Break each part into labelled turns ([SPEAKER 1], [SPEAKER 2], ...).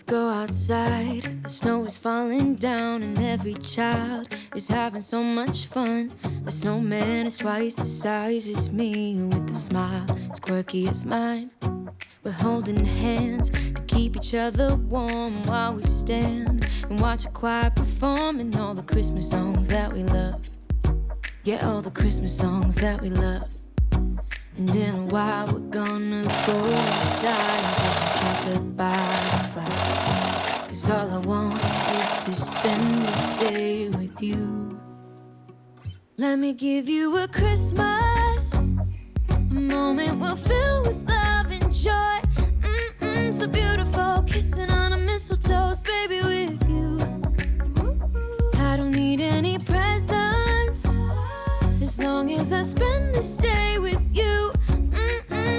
[SPEAKER 1] go outside. The snow is falling down and every child is having so much fun. The snowman is twice the size as me, with a smile as quirky as mine. We're holding hands to keep each other warm while we stand and watch a choir performing all the Christmas songs that we love. Yeah, all the Christmas songs that we love. And in a while we're gonna go inside and take a chocolate by the fire. 'Cause all I want is to spend this day with you. Let me give you a Christmas, a moment we'll fill with love and joy. So beautiful, kissing on a mistletoe, baby, with you. I don't need any presents, as long as I spend this day with you.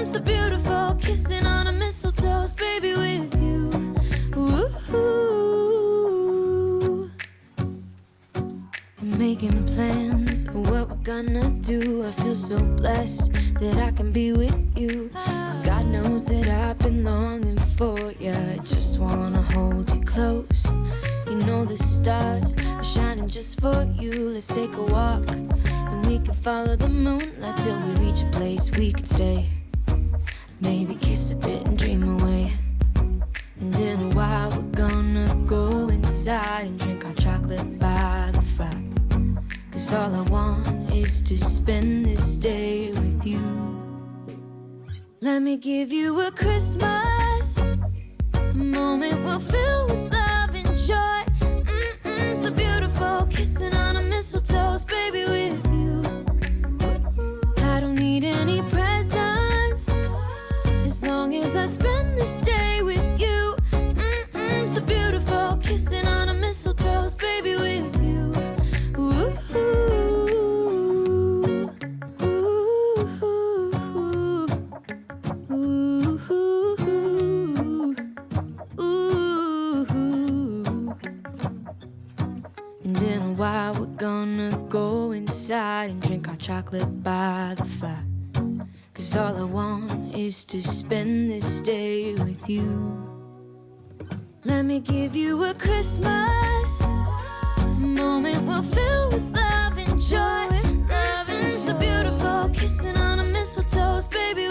[SPEAKER 1] So beautiful, kissing on a mistletoe, baby, with you. Ooh. I'm making plans for what we're gonna do. I feel so blessed that I can be with you. 'Cause God knows that I've been longing for you. I just wanna hold you close. You know the stars are shining just for you. Let's take a walk and we can follow the moonlight till we reach a place we can stay. Maybe kiss a bit and dream away. And in a while we're gonna go inside and drink our chocolate by the fire. 'Cause all I want is to spend this day with you. Let me give you a Christmas, a moment we'll fill with love and joy. So beautiful, kissing on a mistletoe, baby, with you. I don't need any presents, as long as I spend this day with you. So beautiful, kissing on a mistletoe, baby, with you. Ooh. And in a while we're gonna go inside and drink our chocolate by the fire. 'Cause all I want is to spend this day with you. Let me give you a Christmas, a moment we'll fill with love and joy. Love and so beautiful, kissing on a mistletoe, baby,